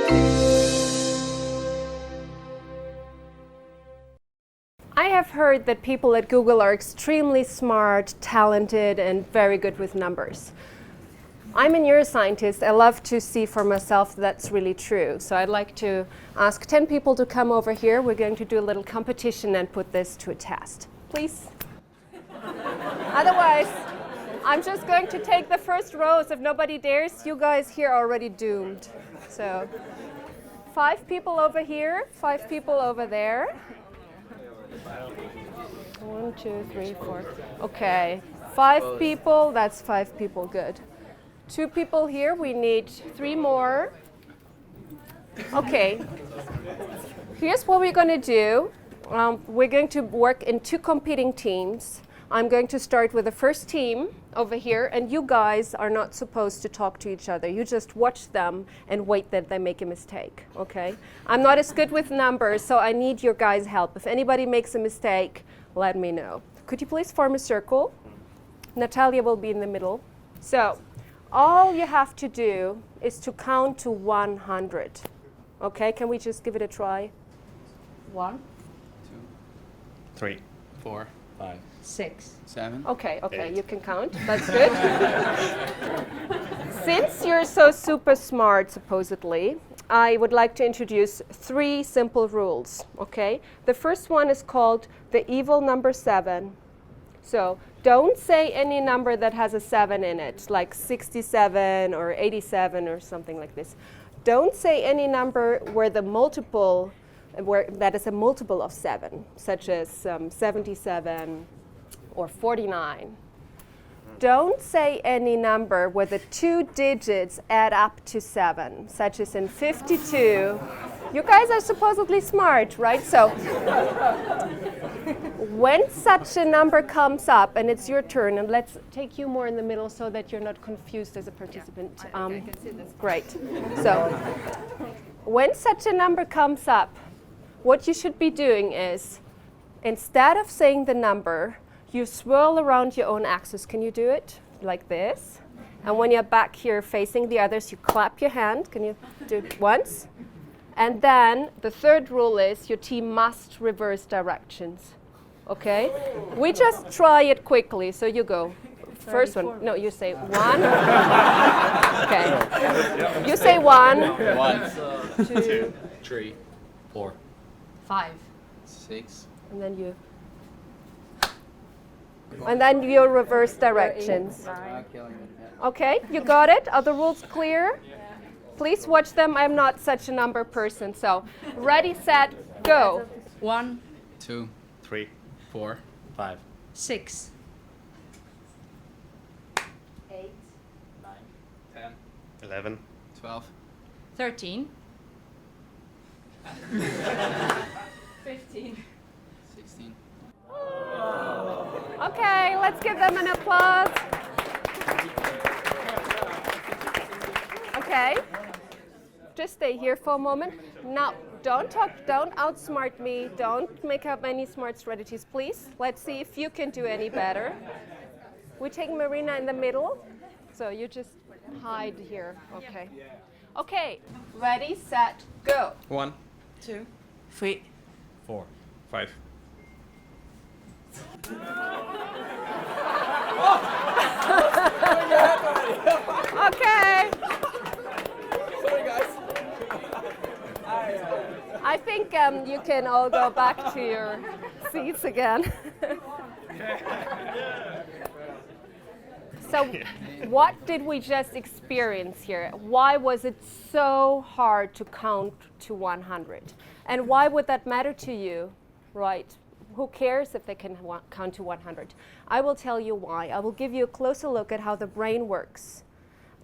I have heard that people at Google are extremely smart, talented, and very good with numbers. I'm a neuroscientist. I love to see for myself that's really true. So I'd like to ask 10 people to come over here. We're going to do a little competition and put this to a test. Please. Otherwise, I'm just going to take the first rows. If nobody dares, you guys here are already doomed. So 5 people over here, 5 people over there. 1, 2, 3, 4. Okay, 5 people, that's 5 people, good. 2 people here, we need 3 more. Okay, here's what we're going to do. We're going to work in 2 competing teams. I'm going to start with the first team over here, and you guys are not supposed to talk to each other. You just watch them and wait that they make a mistake, okay? I'm not as good with numbers, so I need your guys' help. If anybody makes a mistake, let me know. Could you please form a circle? Natalia will be in the middle. So, all you have to do is to count to 100. Okay, can we just give it a try? 1, 2, 3, 4, 5, 6, 7. Okay, 8. you can count. That's good. Since you're so super smart, supposedly, I would like to introduce 3 simple rules, okay? The first one is called the evil number 7. So don't say any number that has a 7 in it, like 67 or 87 or something like this. Don't say any number where the multiple, that is a multiple of 7, such as 77 or 49. Don't say any number where the 2 digits add up to 7, such as in 52. You guys are supposedly smart, right? So when such a number comes up, and it's your turn, and let's take you more in the middle so that you're not confused as a participant. Yeah, I can see this. Great. So when such a number comes up, what you should be doing is, instead of saying the number, you swirl around your own axis. Can you do it? Like this. And when you're back here facing the others, you clap your hand. Can you do it once? And then the third rule is your team must reverse directions. Okay? We just try it quickly. So you go. First one. No, you say 1. Okay. You say 1. 1, 2, 3, 4, 5, 6. And then you. And then your reverse directions. Okay, you got it? Are the rules clear? Please watch them. I'm not such a number person. So, ready, set, go. 1, 2, 3, 4, 5, 6, 8, 9, 10, 11, 12, 13, 15. 16. Okay, let's give them an applause. Okay, just stay here for a moment. Now, don't talk, don't outsmart me, don't make up any smart strategies, please. Let's see if you can do any better. We take Marina in the middle, so you just hide here. Okay. Okay, ready, set, go. 1, 2, 3, 4, 5. Okay. I think you can all go back to your seats again. So what did we just experience here? Why was it so hard to count to 100? And why would that matter to you, right? Who cares if they can count to 100? I will tell you why. I will give you a closer look at how the brain works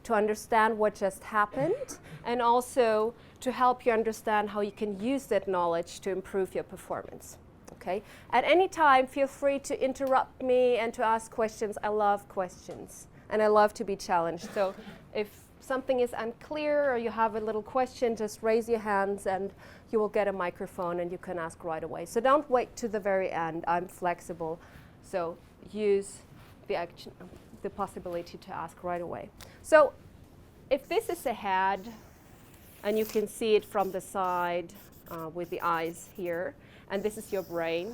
to understand what just happened, and also to help you understand how you can use that knowledge to improve your performance. Okay? At any time, feel free to interrupt me and to ask questions. I love questions, and I love to be challenged. So if something is unclear or you have a little question, just raise your hands and you will get a microphone and you can ask right away. So don't wait to the very end. I'm flexible. So use the possibility to ask right away. So if this is a head, And you can see it from the side with the eyes here. And this is your brain.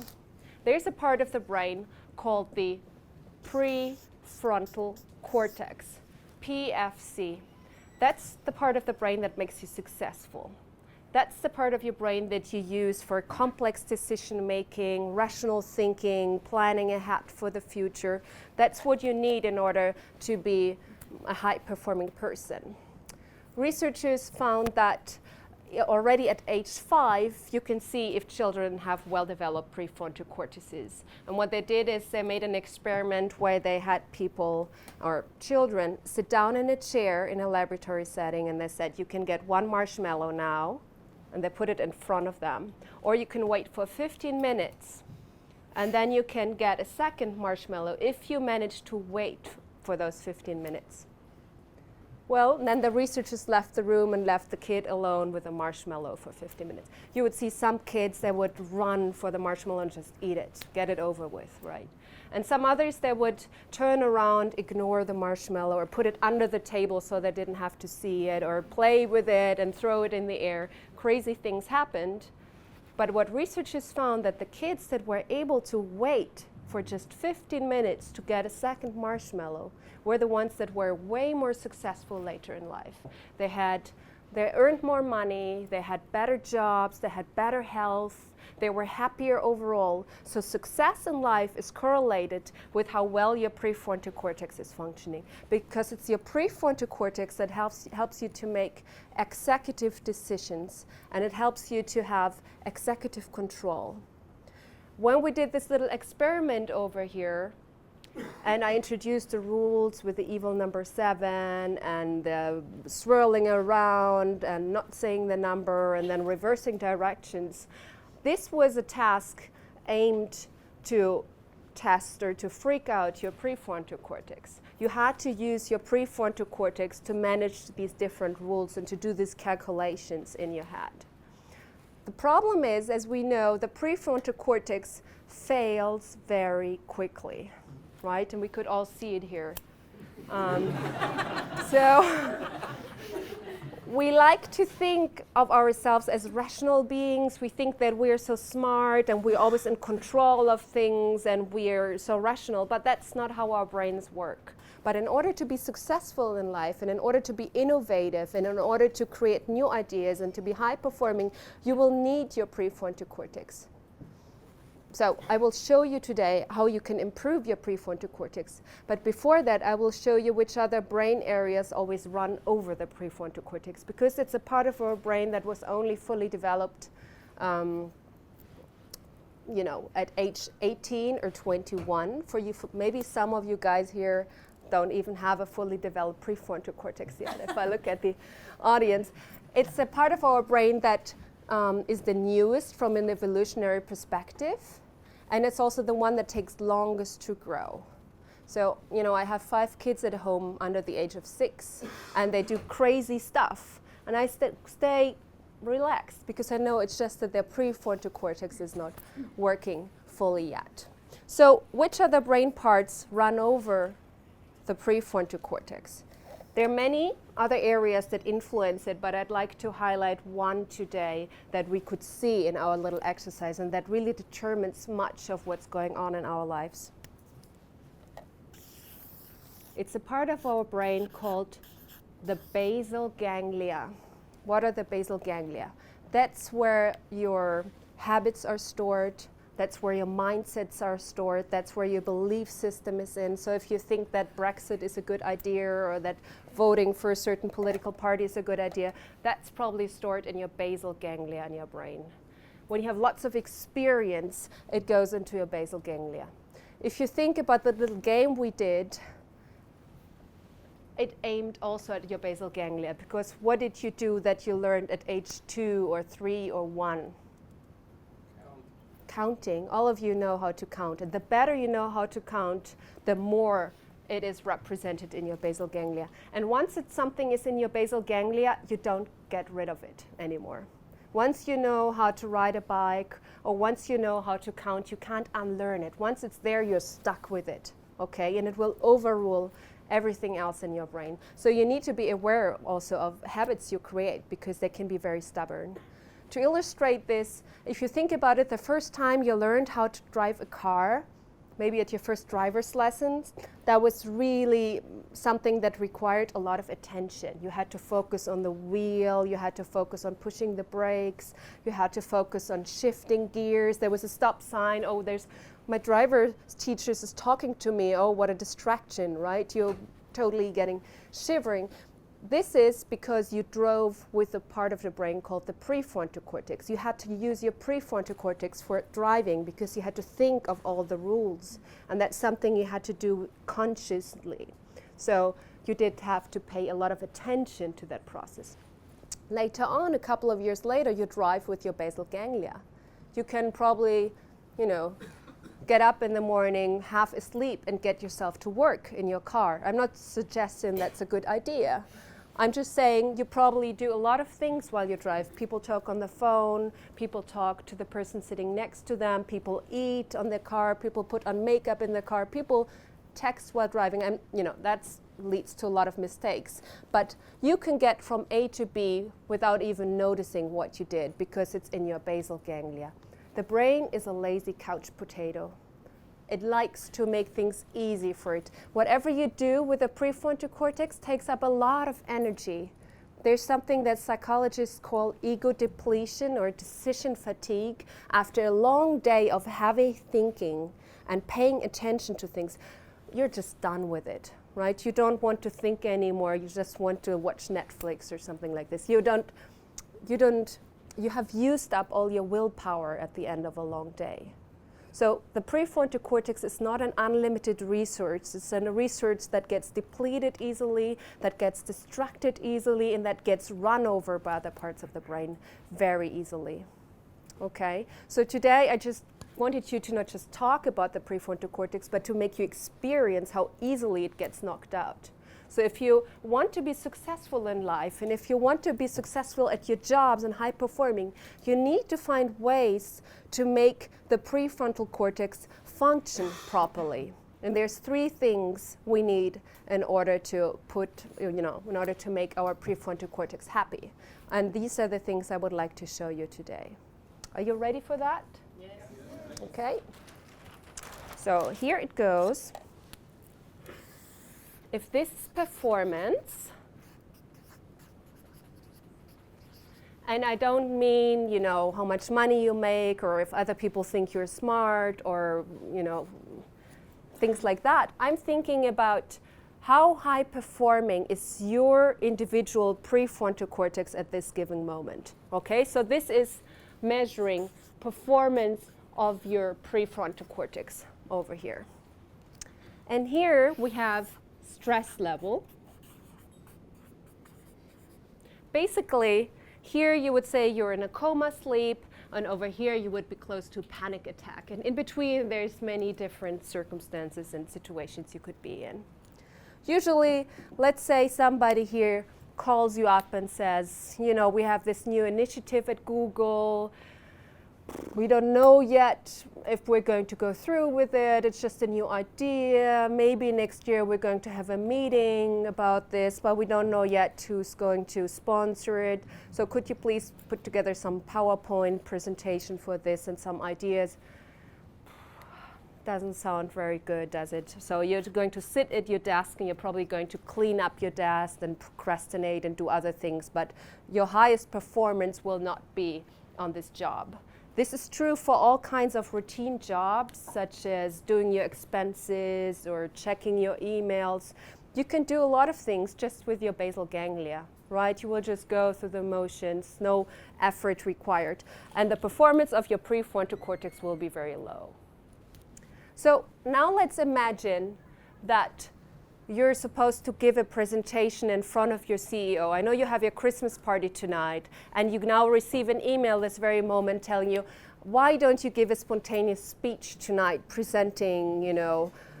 There's a part of the brain called the prefrontal cortex, PFC. That's the part of the brain that makes you successful. That's the part of your brain that you use for complex decision making, rational thinking, planning ahead for the future. That's what you need in order to be a high-performing person. Researchers found that already at age 5, you can see if children have well-developed prefrontal cortices. And what they did is they made an experiment where they had people or children sit down in a chair in a laboratory setting, and they said, you can get 1 marshmallow now, and they put it in front of them. Or you can wait for 15 minutes, and then you can get a second marshmallow if you manage to wait for those 15 minutes. Well, then the researchers left the room and left the kid alone with a marshmallow for 15 minutes. You would see some kids that would run for the marshmallow and just eat it, get it over with, right? And some others, they would turn around, ignore the marshmallow, or put it under the table so they didn't have to see it, or play with it and throw it in the air. Crazy things happened. But what researchers found that the kids that were able to wait for just 15 minutes to get a second marshmallow were the ones that were way more successful later in life. They earned more money, they had better jobs, they had better health, they were happier overall. So success in life is correlated with how well your prefrontal cortex is functioning, because it's your prefrontal cortex that helps you to make executive decisions, and it helps you to have executive control. When we did this little experiment over here, and I introduced the rules with the evil number 7 and swirling around and not saying the number and then reversing directions, this was a task aimed to test or to freak out your prefrontal cortex. You had to use your prefrontal cortex to manage these different rules and to do these calculations in your head. The problem is, as we know, the prefrontal cortex fails very quickly, right? And we could all see it here. So we like to think of ourselves as rational beings. We think that we're so smart and we're always in control of things and we're so rational, but that's not how our brains work. But in order to be successful in life and in order to be innovative and in order to create new ideas and to be high performing, you will need your prefrontal cortex. So I will show you today how you can improve your prefrontal cortex. But before that, I will show you which other brain areas always run over the prefrontal cortex, because it's a part of our brain that was only fully developed at age 18 or 21. For you, maybe some of you guys here don't even have a fully developed prefrontal cortex yet. If I look at the audience, it's a part of our brain that is the newest from an evolutionary perspective, and it's also the one that takes longest to grow. So, I have 5 kids at home under the age of 6, and they do crazy stuff, and I stay relaxed because I know it's just that their prefrontal cortex is not working fully yet. So, which other brain parts run over the prefrontal cortex? There are many other areas that influence it, but I'd like to highlight one today that we could see in our little exercise and that really determines much of what's going on in our lives. It's a part of our brain called the basal ganglia. What are the basal ganglia? That's where your habits are stored. That's where your mindsets are stored. That's where your belief system is in. So if you think that Brexit is a good idea or that voting for a certain political party is a good idea, that's probably stored in your basal ganglia in your brain. When you have lots of experience, it goes into your basal ganglia. If you think about the little game we did, it aimed also at your basal ganglia, because what did you do that you learned at age 2 or 3 or 1? Counting. All of you know how to count, and the better you know how to count, the more it is represented in your basal ganglia. And once something is in your basal ganglia, you don't get rid of it anymore. Once you know how to ride a bike, or once you know how to count, you can't unlearn it. Once it's there, you're stuck with it, okay? And it will overrule everything else in your brain. So you need to be aware also of habits you create because they can be very stubborn. To illustrate this, if you think about it, the first time you learned how to drive a car, maybe at your first driver's lessons, that was really something that required a lot of attention. You had to focus on the wheel, you had to focus on pushing the brakes, you had to focus on shifting gears. There was a stop sign. Oh, there's my driver's teacher is talking to me. Oh, what a distraction, right? You're totally getting shivering. This is because you drove with a part of the brain called the prefrontal cortex. You had to use your prefrontal cortex for driving because you had to think of all the rules. And that's something you had to do consciously. So you did have to pay a lot of attention to that process. Later on, a couple of years later, you drive with your basal ganglia. You can probably, get up in the morning, half asleep, and get yourself to work in your car. I'm not suggesting that's a good idea. I'm just saying you probably do a lot of things while you drive. People talk on the phone, people talk to the person sitting next to them, people eat on their car, people put on makeup in their car, people text while driving, and that leads to a lot of mistakes. But you can get from A to B without even noticing what you did because it's in your basal ganglia. The brain is a lazy couch potato. It likes to make things easy for it. Whatever you do with the prefrontal cortex takes up a lot of energy. There's something that psychologists call ego depletion or decision fatigue. After a long day of heavy thinking and paying attention to things, you're just done with it, right? You don't want to think anymore. You just want to watch Netflix or something like this. You have used up all your willpower at the end of a long day. So the prefrontal cortex is not an unlimited resource. It's a resource that gets depleted easily, that gets distracted easily, and that gets run over by other parts of the brain very easily. Okay? So today I just wanted you to not just talk about the prefrontal cortex, but to make you experience how easily it gets knocked out. So if you want to be successful in life, and if you want to be successful at your jobs and high performing, you need to find ways to make the prefrontal cortex function properly. And there's 3 things we need in order to in order to make our prefrontal cortex happy. And these are the things I would like to show you today. Are you ready for that? Yes. Okay. So here it goes. If this is performance, and I don't mean, how much money you make or if other people think you're smart or, things like that. I'm thinking about how high performing is your individual prefrontal cortex at this given moment. Okay, so this is measuring performance of your prefrontal cortex over here. And here we have stress level. Basically, here you would say you're in a coma sleep, and over here you would be close to panic attack. And in between, there's many different circumstances and situations you could be in. Usually, let's say somebody here calls you up and says, we have this new initiative at Google. We don't know yet if we're going to go through with it. It's just a new idea. Maybe next year we're going to have a meeting about this, but we don't know yet who's going to sponsor it. So could you please put together some PowerPoint presentation for this and some ideas? Doesn't sound very good, does it? So you're going to sit at your desk and you're probably going to clean up your desk and procrastinate and do other things, but your highest performance will not be on this job. This is true for all kinds of routine jobs, such as doing your expenses or checking your emails. You can do a lot of things just with your basal ganglia, right? You will just go through the motions, no effort required. And the performance of your prefrontal cortex will be very low. So now let's imagine that you're supposed to give a presentation in front of your CEO. I know you have your Christmas party tonight, and you now receive an email this very moment telling you, why don't you give a spontaneous speech tonight presenting,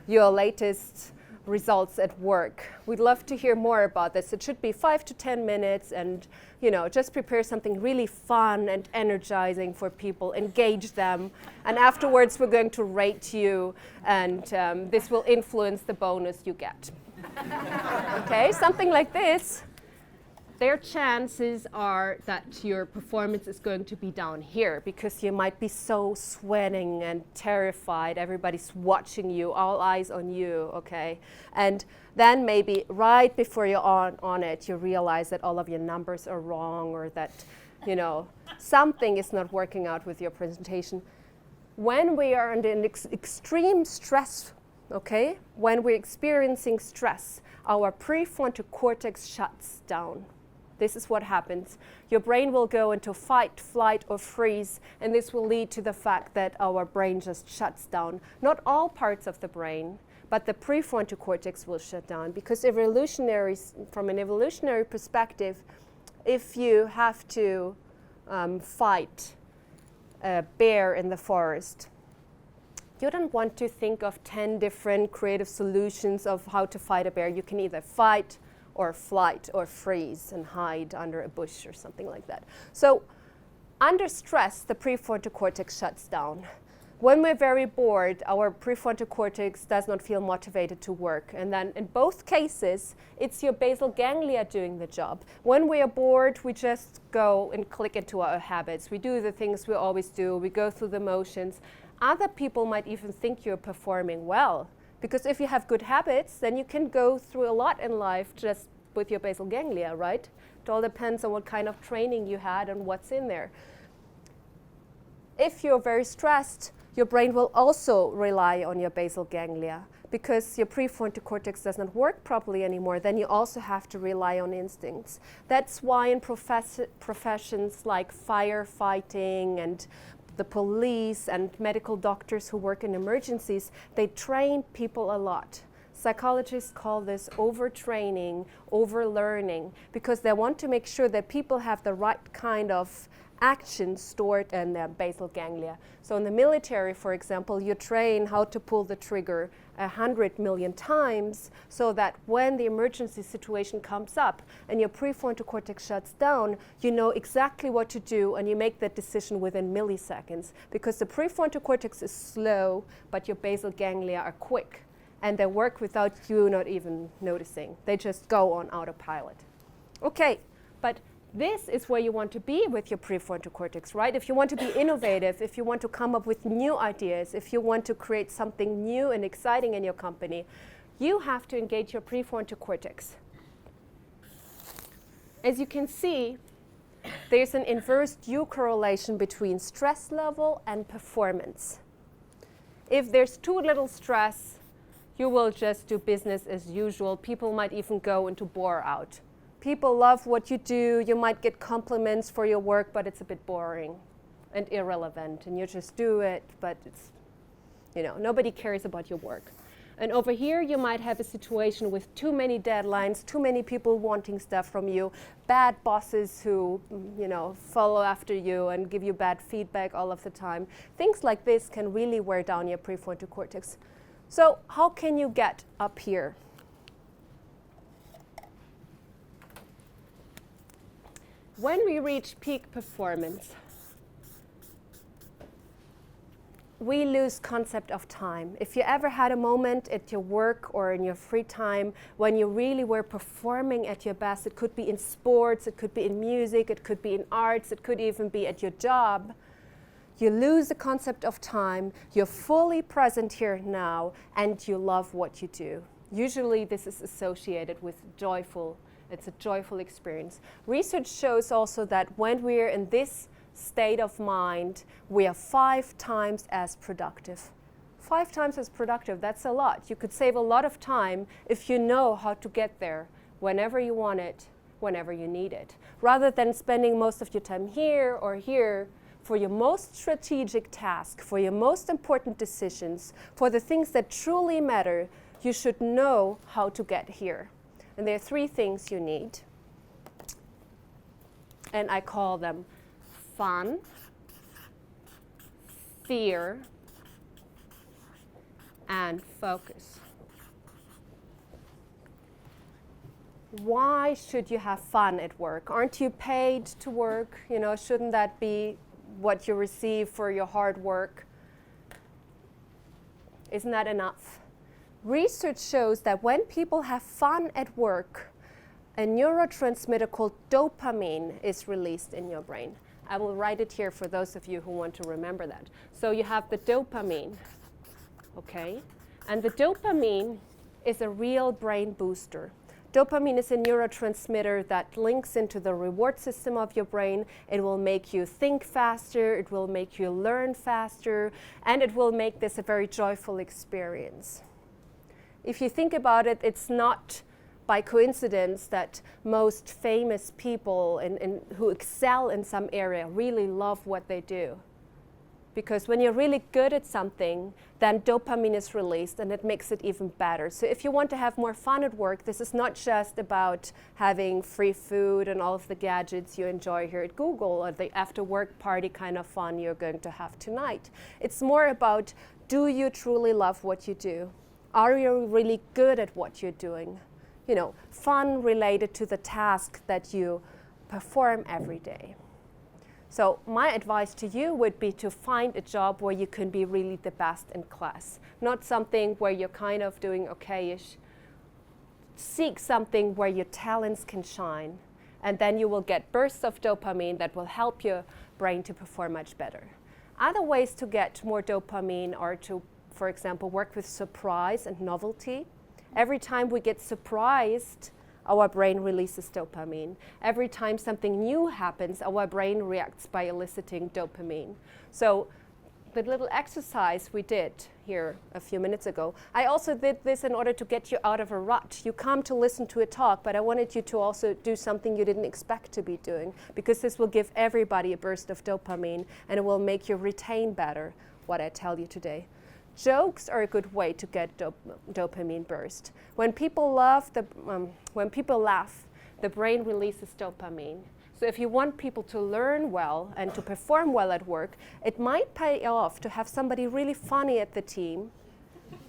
your latest results at work? We'd love to hear more about this. It should be 5 to 10 minutes, and just prepare something really fun and energizing for people, engage them, and afterwards we're going to rate you, and this will influence the bonus you get. Okay, something like this, their chances are that your performance is going to be down here because you might be so sweating and terrified. Everybody's watching you, all eyes on you, okay? And then maybe right before you're on it, you realize that all of your numbers are wrong or that, you know, something is not working out with your presentation. When we are under an extreme stress, okay, when we're experiencing stress, our prefrontal cortex shuts down. This is what happens. Your brain will go into fight, flight, or freeze, and this will lead to the fact that our brain just shuts down. Not all parts of the brain, but the prefrontal cortex will shut down because from an evolutionary perspective, if you have to fight a bear in the forest, you don't want to think of 10 different creative solutions of how to fight a bear. You can either fight or flight or freeze and hide under a bush or something like that. So under stress, the prefrontal cortex shuts down. When we're very bored, our prefrontal cortex does not feel motivated to work. And then in both cases, it's your basal ganglia doing the job. When we are bored, we just go and click into our habits. We do the things we always do. We go through the motions. Other people might even think you're performing well. Because if you have good habits, then you can go through a lot in life just with your basal ganglia, right? It all depends on what kind of training you had and what's in there. If you're very stressed, your brain will also rely on your basal ganglia. Because your prefrontal cortex does not work properly anymore, then you also have to rely on instincts. That's why in professions like firefighting and the police and medical doctors who work in emergencies, they train people a lot. Psychologists call this overtraining, overlearning, because they want to make sure that people have the right kind of action stored in their basal ganglia. So in the military, for example, you train how to pull the trigger 100 million times so that when the emergency situation comes up and your prefrontal cortex shuts down, you know exactly what to do and you make that decision within milliseconds. Because the prefrontal cortex is slow, but your basal ganglia are quick. And they work without you not even noticing. They just go on autopilot. Okay, but this is where you want to be with your prefrontal cortex, right? If you want to be innovative, if you want to come up with new ideas, if you want to create something new and exciting in your company, you have to engage your prefrontal cortex. As you can see, there's an inverse due correlation between stress level and performance. If there's too little stress, you will just do business as usual. People might even go into bore out. People love what you do. You might get compliments for your work, but it's a bit boring and irrelevant. And you just do it, but it's, you know, nobody cares about your work. And over here, you might have a situation with too many deadlines, too many people wanting stuff from you, bad bosses who, you know, follow after you and give you bad feedback all of the time. Things like this can really wear down your prefrontal cortex. So how can you get up here? When we reach peak performance, we lose concept of time. If you ever had a moment at your work or in your free time when you really were performing at your best, it could be in sports, it could be in music, it could be in arts, it could even be at your job, you lose the concept of time, you're fully present here now, and you love what you do. Usually this is associated with it's a joyful experience. Research shows also that when we're in this state of mind, we are 5 times as productive. 5 times as productive, that's a lot. You could save a lot of time if you know how to get there whenever you want it, whenever you need it. Rather than spending most of your time here or here, for your most strategic task, for your most important decisions, for the things that truly matter, you should know how to get here. And there are 3 things you need. And I call them fun, fear, and focus. Why should you have fun at work? Aren't you paid to work? You know, shouldn't that be what you receive for your hard work? Isn't that enough? research shows that when people have fun at work, a neurotransmitter called dopamine is released in your brain. I will write it here for those of you who want to remember that. So you have the dopamine, okay? And the dopamine is a real brain booster. Dopamine is a neurotransmitter that links into the reward system of your brain. It will make you think faster, it will make you learn faster, and it will make this a very joyful experience. If you think about it, it's not by coincidence that most famous people who excel in some area really love what they do. Because when you're really good at something, then dopamine is released and it makes it even better. So if you want to have more fun at work, this is not just about having free food and all of the gadgets you enjoy here at Google or the after work party kind of fun you're going to have tonight. It's more about, do you truly love what you do? Are you really good at what you're doing? You know, fun related to the task that you perform every day. So my advice to you would be to find a job where you can be really the best in class, not something where you're kind of doing okay-ish. Seek something where your talents can shine, and then you will get bursts of dopamine that will help your brain to perform much better. Other ways to get more dopamine are to, for example, work with surprise and novelty. Every time we get surprised, our brain releases dopamine. Every time something new happens, our brain reacts by eliciting dopamine. So the little exercise we did here a few minutes ago, I also did this in order to get you out of a rut. You come to listen to a talk, but I wanted you to also do something you didn't expect to be doing, because this will give everybody a burst of dopamine and it will make you retain better what I tell you today. Jokes are a good way to get dopamine burst. When people laugh, the brain releases dopamine. So if you want people to learn well and to perform well at work, it might pay off to have somebody really funny at the team.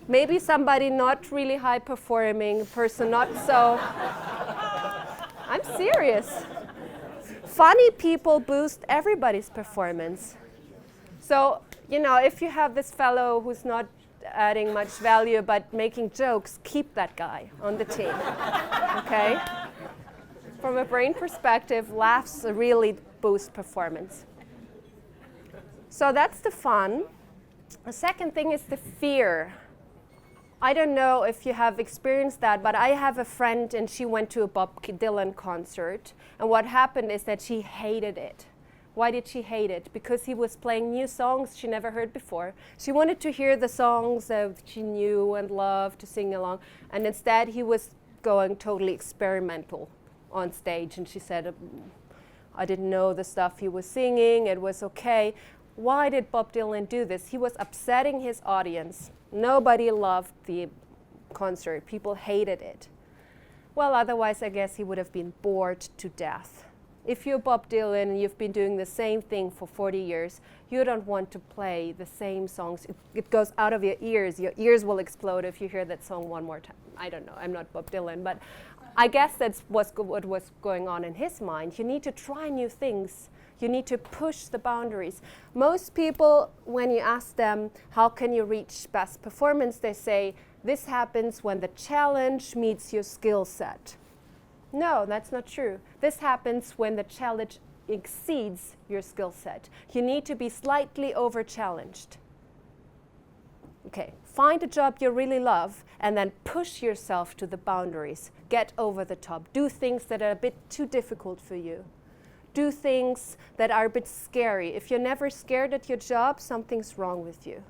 Maybe somebody not really high performing, person not so. I'm serious. Funny people boost everybody's performance. So, you know, if you have this fellow who's not adding much value but making jokes, keep that guy on the team, okay? From a brain perspective, laughs really boost performance. So that's the fun. The second thing is the fear. I don't know if you have experienced that, but I have a friend and she went to a Bob Dylan concert, and what happened is that she hated it. Why did she hate it? Because he was playing new songs she never heard before. She wanted to hear the songs that she knew and loved to sing along, and instead he was going totally experimental on stage, and she said, I didn't know the stuff he was singing, it was okay. Why did Bob Dylan do this? He was upsetting his audience. Nobody loved the concert. People hated it. Well, otherwise I guess he would have been bored to death. If you're Bob Dylan and you've been doing the same thing for 40 years, you don't want to play the same songs. It goes out of your ears. Your ears will explode if you hear that song one more time. I don't know, I'm not Bob Dylan, but I guess that's what was going on in his mind. You need to try new things. You need to push the boundaries. Most people, when you ask them, how can you reach best performance, they say, this happens when the challenge meets your skill set. No, that's not true. This happens when the challenge exceeds your skill set. You need to be slightly over-challenged. Okay, find a job you really love and then push yourself to the boundaries. Get over the top. Do things that are a bit too difficult for you. Do things that are a bit scary. If you're never scared at your job, something's wrong with you.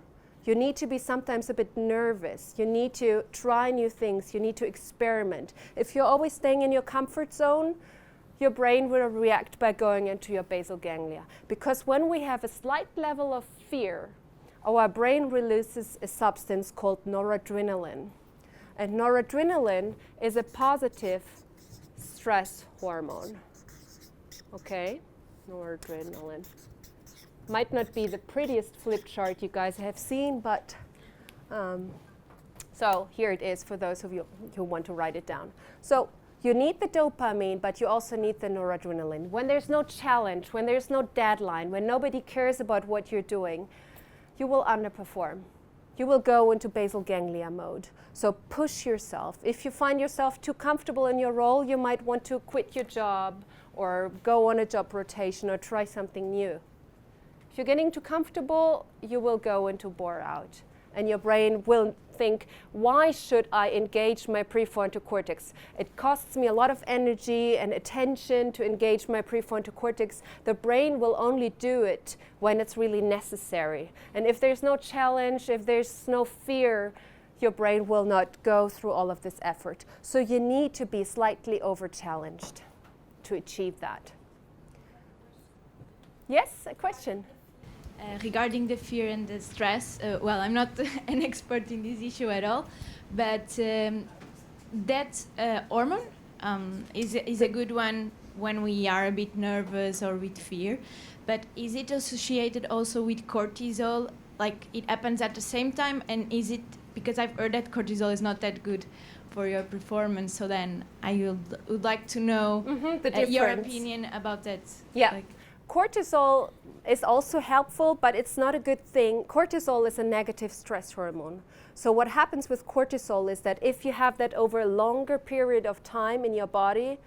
You need to be sometimes a bit nervous. You need to try new things. You need to experiment. If you're always staying in your comfort zone, your brain will react by going into your basal ganglia. Because when we have a slight level of fear, our brain releases a substance called noradrenaline. And noradrenaline is a positive stress hormone. Okay? Noradrenaline. Might not be the prettiest flip chart you guys have seen, but so here it is for those of you who want to write it down. So you need the dopamine, but you also need the noradrenaline. When there's no challenge, when there's no deadline, when nobody cares about what you're doing, you will underperform. you will go into basal ganglia mode. So push yourself. If you find yourself too comfortable in your role, you might want to quit your job or go on a job rotation or try something new. If you're getting too comfortable, you will go into bore out. And your brain will think, why should I engage my prefrontal cortex? It costs me a lot of energy and attention to engage my prefrontal cortex. The brain will only do it when it's really necessary. And if there's no challenge, if there's no fear, your brain will not go through all of this effort. So you need to be slightly over-challenged to achieve that. Yes, a question? Regarding the fear and the stress, well, I'm not an expert in this issue at all, but that hormone is a good one when we are a bit nervous or with fear, but is it associated also with cortisol? Like it happens at the same time, and is it, because I've heard that cortisol is not that good for your performance, so then I would like to know your opinion about that. Yeah. Like, cortisol is also helpful, but it's not a good thing. Cortisol is a negative stress hormone. So what happens with cortisol is that if you have that over a longer period of time in your body,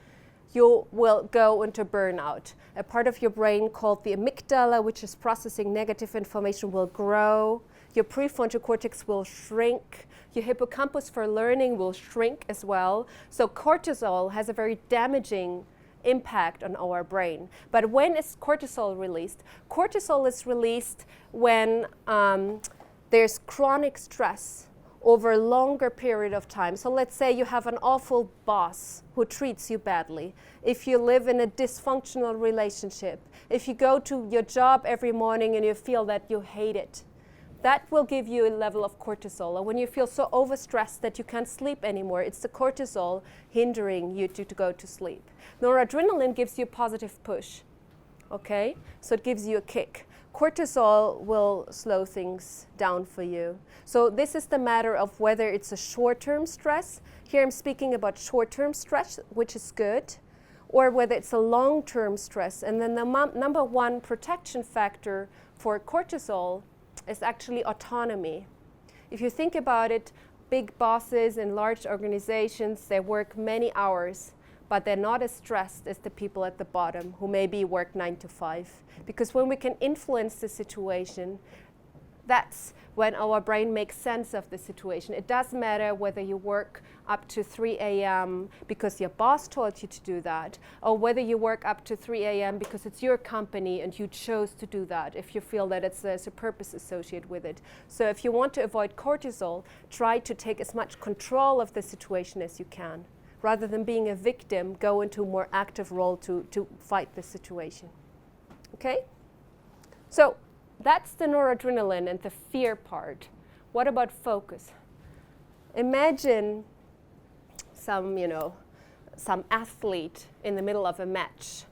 you will go into burnout. A part of your brain called the amygdala, which is processing negative information, will grow. Your prefrontal cortex will shrink. Your hippocampus for learning will shrink as well. So cortisol has a very damaging impact on our brain. But when is cortisol released? Cortisol is released when there's chronic stress over a longer period of time. So let's say you have an awful boss who treats you badly. If you live in a dysfunctional relationship, if you go to your job every morning and you feel that you hate it, that will give you a level of cortisol. Or when you feel so overstressed that you can't sleep anymore, it's the cortisol hindering you to go to sleep. Noradrenaline gives you a positive push, okay? So it gives you a kick. Cortisol will slow things down for you. So this is the matter of whether it's a short-term stress. Here I'm speaking about short-term stress, which is good, or whether it's a long-term stress. And then the number one protection factor for cortisol is actually autonomy. If you think about it, big bosses in large organizations, they work many hours, but they're not as stressed as the people at the bottom who maybe work 9 to 5. Because when we can influence the situation, that's when our brain makes sense of the situation. It doesn't matter whether you work up to 3 a.m. because your boss told you to do that, or whether you work up to 3 a.m. because it's your company and you chose to do that, if you feel that there's a purpose associated with it. So if you want to avoid cortisol, try to take as much control of the situation as you can. Rather than being a victim, go into a more active role to fight the situation. Okay? So that's the noradrenaline and the fear part. What about focus? Imagine some athlete in the middle of a match,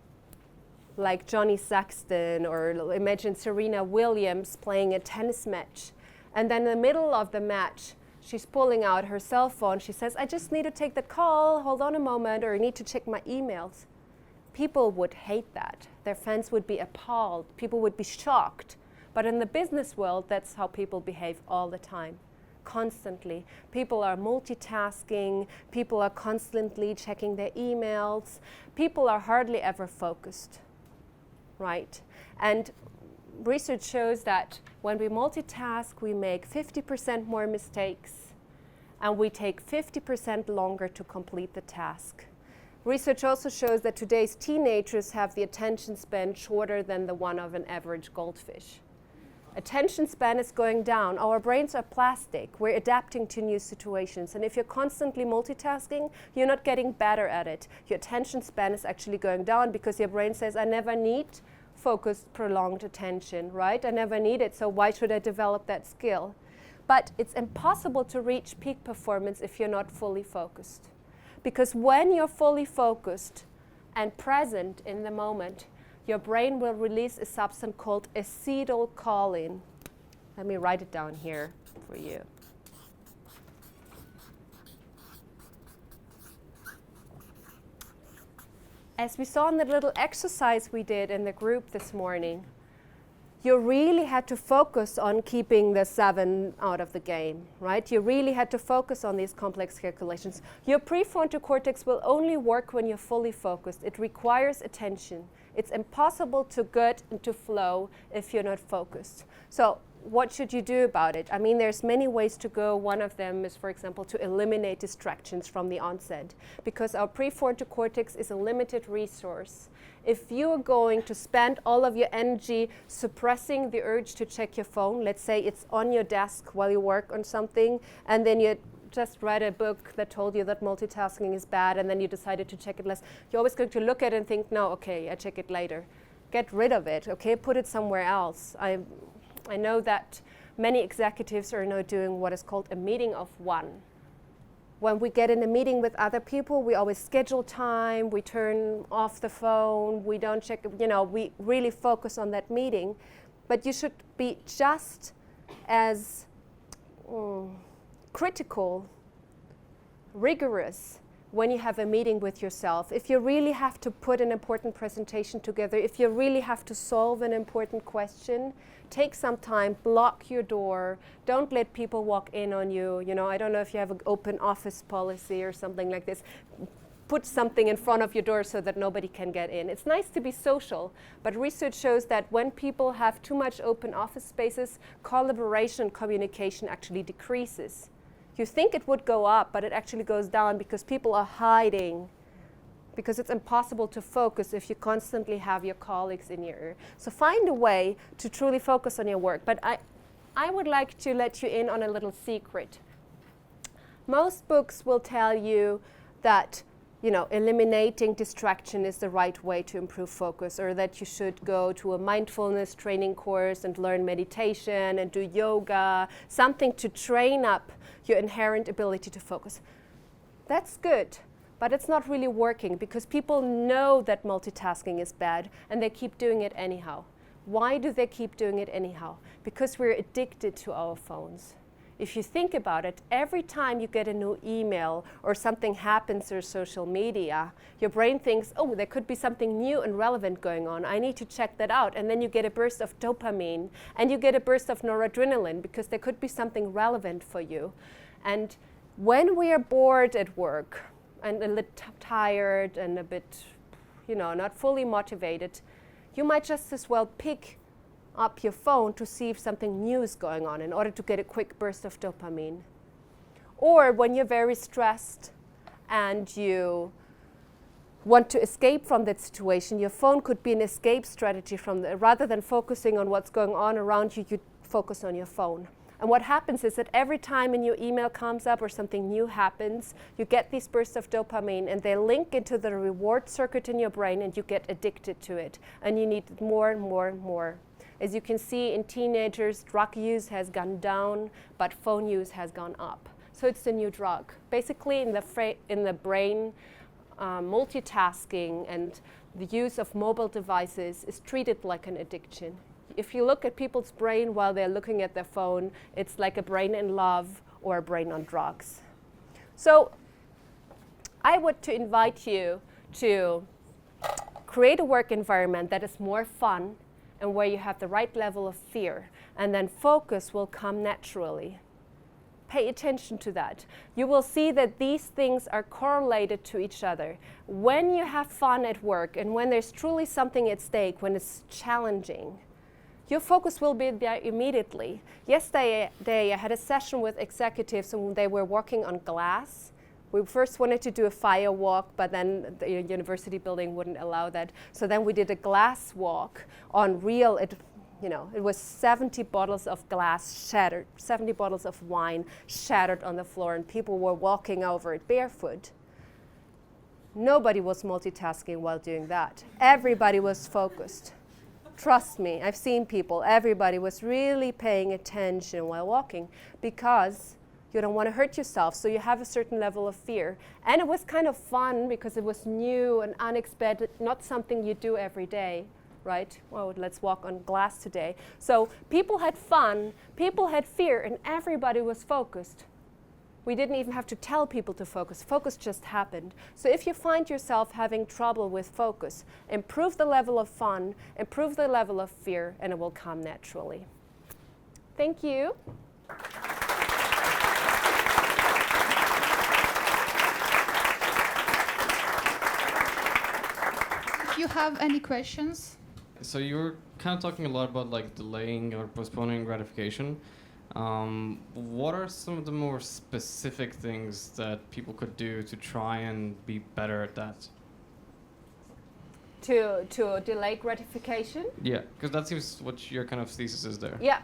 like Johnny Sexton, or imagine Serena Williams playing a tennis match. And then in the middle of the match, she's pulling out her cell phone. She says, I just need to take that call, hold on a moment, or I need to check my emails. People would hate that. Their fans would be appalled. People would be shocked. But in the business world, that's how people behave all the time, constantly. People are multitasking. People are constantly checking their emails. People are hardly ever focused, right? And research shows that when we multitask, we make 50% more mistakes, and we take 50% longer to complete the task. Research also shows that today's teenagers have the attention span shorter than the one of an average goldfish. Attention span is going down. Our brains are plastic. We're adapting to new situations. And if you're constantly multitasking, you're not getting better at it. Your attention span is actually going down because your brain says, I never need focused, prolonged attention, right? I never need it, so why should I develop that skill? But it's impossible to reach peak performance if you're not fully focused. Because when you're fully focused and present in the moment, your brain will release a substance called acetylcholine. Let me write it down here for you. As we saw in the little exercise we did in the group this morning, you really had to focus on keeping the 7 out of the game, right? You really had to focus on these complex calculations. Your prefrontal cortex will only work when you're fully focused. It requires attention. It's impossible to get into flow if you're not focused. So what should you do about it? I mean, there's many ways to go. One of them is, for example, to eliminate distractions from the onset, because our prefrontal cortex is a limited resource. If you're going to spend all of your energy suppressing the urge to check your phone, let's say it's on your desk while you work on something, and then you just read a book that told you that multitasking is bad, and then you decided to check it less, you're always going to look at it and think, no, okay, I check it later. Get rid of it, okay? Put it somewhere else. I know that many executives are now doing what is called a meeting of one. When we get in a meeting with other people, we always schedule time, we turn off the phone, we don't check, we really focus on that meeting. But you should be just as critical, rigorous when you have a meeting with yourself. If you really have to put an important presentation together, if you really have to solve an important question, take some time, block your door, don't let people walk in on you. I don't know if you have an open office policy or something like this. Put something in front of your door so that nobody can get in. It's nice to be social, but research shows that when people have too much open office spaces, collaboration and communication actually decreases. You think it would go up, but it actually goes down because people are hiding, because it's impossible to focus if you constantly have your colleagues in your ear. So find a way to truly focus on your work. But I would like to let you in on a little secret. Most books will tell you that eliminating distraction is the right way to improve focus, or that you should go to a mindfulness training course and learn meditation and do yoga, something to train up your inherent ability to focus. That's good, but it's not really working because people know that multitasking is bad and they keep doing it anyhow. Why do they keep doing it anyhow? Because we're addicted to our phones. If you think about it, every time you get a new email or something happens through social media, your brain thinks, oh, there could be something new and relevant going on. I need to check that out. And then you get a burst of dopamine and you get a burst of noradrenaline because there could be something relevant for you. And when we are bored at work and a little tired and a bit, not fully motivated, you might just as well pick up your phone to see if something new is going on in order to get a quick burst of dopamine. Or when you're very stressed and you want to escape from that situation, your phone could be an escape strategy rather than focusing on what's going on around you, you focus on your phone. And what happens is that every time a new email comes up or something new happens, you get these bursts of dopamine and they link into the reward circuit in your brain and you get addicted to it. And you need more and more and more. As you can see in teenagers, drug use has gone down, but phone use has gone up. So it's the new drug. Basically in the brain, multitasking and the use of mobile devices is treated like an addiction. If you look at people's brain while they're looking at their phone, it's like a brain in love or a brain on drugs. So I would to invite you to create a work environment that is more fun and where you have the right level of fear, and then focus will come naturally. Pay attention to that. You will see that these things are correlated to each other. When you have fun at work and when there's truly something at stake, when it's challenging, your focus will be there immediately. Yesterday I had a session with executives and they were working on glass. We first wanted to do a fire walk, but then the university building wouldn't allow that. So then we did a glass walk on real, it was 70 bottles of glass shattered, 70 bottles of wine shattered on the floor, and people were walking over it barefoot. Nobody was multitasking while doing that. Everybody was focused. Trust me, I've seen people, everybody was really paying attention while walking because you don't want to hurt yourself, so you have a certain level of fear. And it was kind of fun because it was new and unexpected, not something you do every day, right? Well, let's walk on glass today. So people had fun, people had fear, and everybody was focused. We didn't even have to tell people to focus. Focus just happened. So if you find yourself having trouble with focus, improve the level of fun, improve the level of fear, and it will come naturally. Thank you. If you have any questions. So you're kind of talking a lot about like delaying or postponing gratification. What are some of the more specific things that people could do to try and be better at that? To delay gratification? Yeah, because that seems what your kind of thesis is there. Yeah.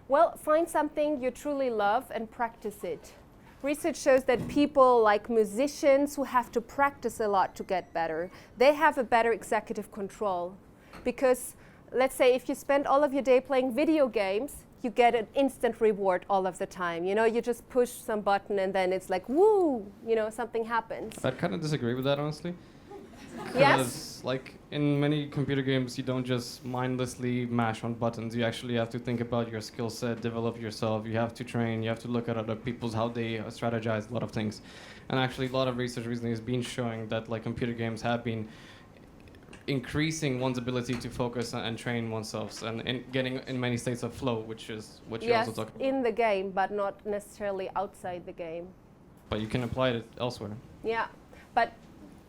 Well, find something you truly love and practice it. Research shows that people like musicians who have to practice a lot to get better, they have a better executive control. Because let's say if you spend all of your day playing video games, you get an instant reward all of the time. You know, you just push some button and then it's like, woo, you know, something happens. I kind of disagree with that, honestly. Yes? Because, like, in many computer games, you don't just mindlessly mash on buttons. You actually have to think about your skill set, develop yourself. You have to train. You have to look at other people's, how they strategize a lot of things. And actually, a lot of research recently has been showing that, like, computer games have been increasing one's ability to focus and train oneself and getting in many states of flow, which is what you Yes, also talk about. in the game, but not necessarily outside the game. But you can apply it elsewhere. Yeah, but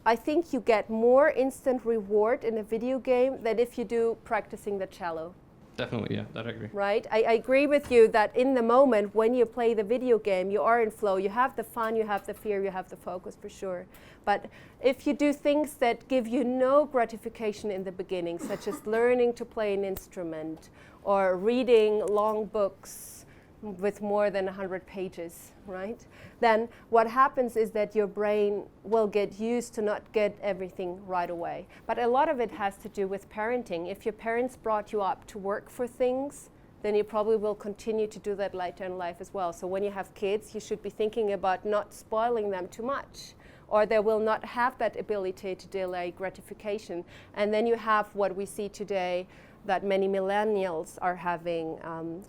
I think you get more instant reward in a video game than if you do practicing the cello. Definitely, yeah, that I agree. Right? I agree with you that in the moment when you play the video game, you are in flow. You have the fun, you have the fear, you have the focus for sure. But if you do things that give you no gratification in the beginning, such as learning to play an instrument or reading long books with more than 100 pages, right? Then what happens is that your brain will get used to not get everything right away. But a lot of it has to do with parenting. If your parents brought you up to work for things, then you probably will continue to do that later in life as well. So when you have kids, you should be thinking about not spoiling them too much, or they will not have that ability to delay gratification. And then you have what we see today, that many millennials are having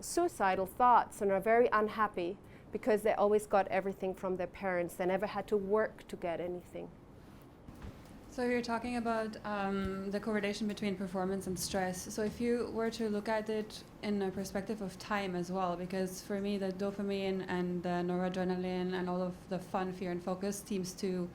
suicidal thoughts and are very unhappy because they always got everything from their parents. They never had to work to get anything. So you're talking about the correlation between performance and stress. So if you were to look at it in a perspective of time as well, because for me the dopamine and the noradrenaline and all of the fun, fear and focus seems to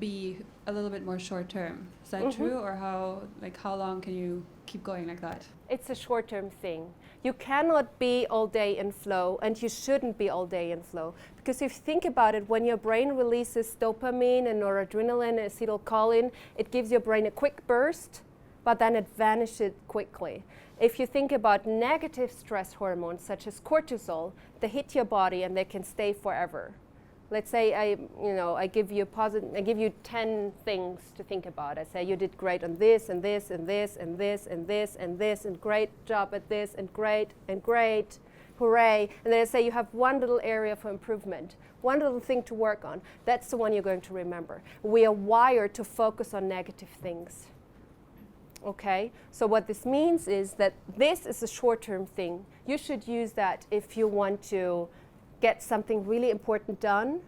be a little bit more short term. Is that true, or how long can you keep going like that? It's a short-term thing. You cannot be all day in flow, and you shouldn't be all day in flow. Because if you think about it, when your brain releases dopamine and noradrenaline and acetylcholine, it gives your brain a quick burst, but then it vanishes quickly. If you think about negative stress hormones, such as cortisol, they hit your body and they can stay forever. Let's say I give you 10 things to think about. I say you did great on this and this and this and this and this and this and great job at this and great, hooray. And then I say you have one little area for improvement, one little thing to work on. That's the one you're going to remember. We are wired to focus on negative things. Okay, so what this means is that this is a short-term thing. You should use that if you want to get something really important done,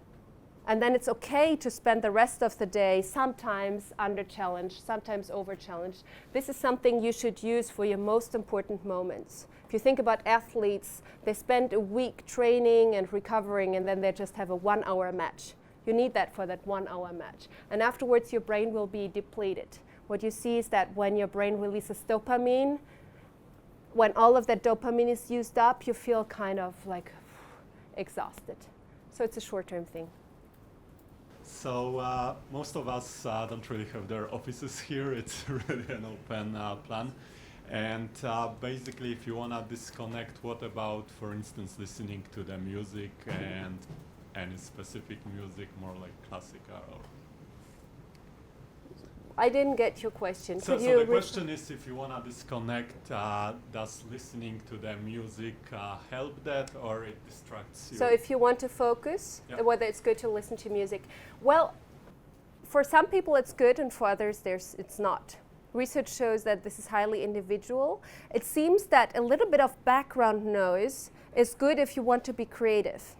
and then it's okay to spend the rest of the day sometimes under challenge, sometimes over challenge. This is something you should use for your most important moments. If you think about athletes, they spend a week training and recovering, and then they just have a 1 hour match. You need that for that 1 hour match. And afterwards your brain will be depleted. What you see is that when your brain releases dopamine, when all of that dopamine is used up, you feel kind of like exhausted. So it's a short-term thing. So most of us don't really have their offices here. It's really an open plan. And basically, if you want to disconnect, what about, for instance, listening to the music and any specific music, more like classical? Or I didn't get your question. So the question is, if you want to disconnect, does listening to the music help that, or it distracts you? So if you want to focus, whether it's good to listen to music. Well, for some people it's good, and for others it's not. Research shows that this is highly individual. It seems that a little bit of background noise is good if you want to be creative.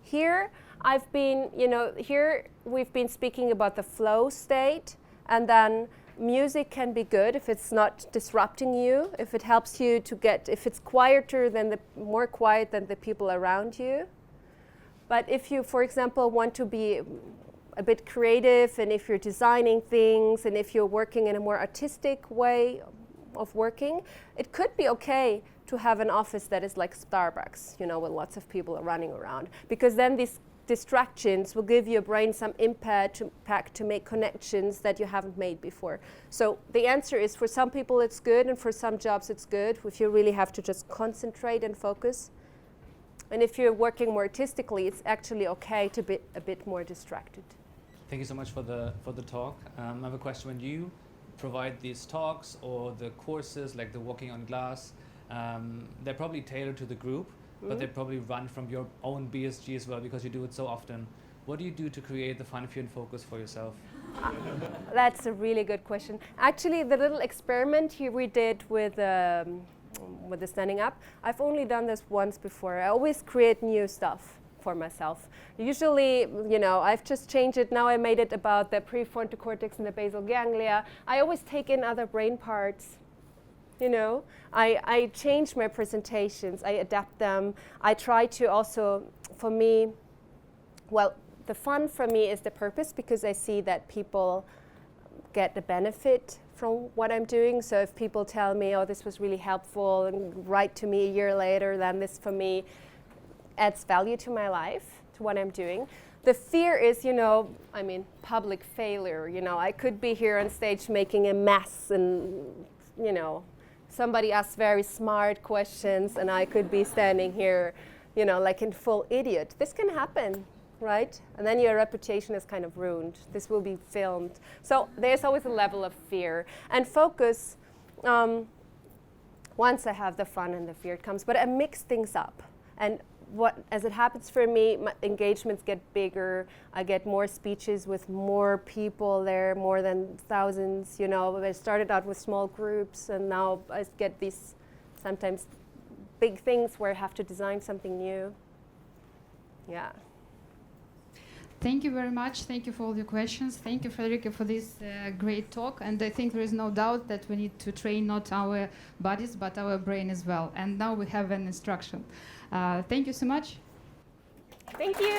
Here, I've been, here we've been speaking about the flow state, and then music can be good if it's not disrupting you, if it helps you to if it's quieter than more quiet than the people around you. But if you, for example, want to be a bit creative, and if you're designing things, and if you're working in a more artistic way of working, it could be okay to have an office that is like Starbucks, with lots of people running around, because then these distractions will give your brain some impact to make connections that you haven't made before. So the answer is, for some people it's good, and for some jobs it's good if you really have to just concentrate and focus. And if you're working more artistically, it's actually okay to be a bit more distracted. Thank you so much for the talk. I have a question. When you provide these talks or the courses, like the walking on glass, they're probably tailored to the group, but they probably run from your own BSG as well, because you do it so often. What do you do to create the fun, fear, and focus for yourself? That's a really good question. Actually, the little experiment here we did with the standing up, I've only done this once before. I always create new stuff for myself. Usually, I've just changed it. Now I made it about the prefrontal cortex and the basal ganglia. I always take in other brain parts. I change my presentations, I adapt them. I try to also, for me, the fun for me is the purpose, because I see that people get the benefit from what I'm doing. So if people tell me, oh, this was really helpful, and write to me a year later, then this for me adds value to my life, to what I'm doing. The fear is, public failure. I could be here on stage making a mess, and, somebody asks very smart questions, and I could be standing here, like in full idiot. This can happen, right? And then your reputation is kind of ruined. This will be filmed. So there's always a level of fear. And focus, once I have the fun and the fear, it comes. But I mix things up. And as it happens for me, my engagements get bigger. I get more speeches with more people there, more than thousands. I started out with small groups, and now I get these sometimes big things where I have to design something new. Yeah. Thank you very much. Thank you for all your questions. Thank you, Friederike, for this great talk. And I think there is no doubt that we need to train not our bodies, but our brain as well. And now we have an instruction. Thank you so much. Thank you.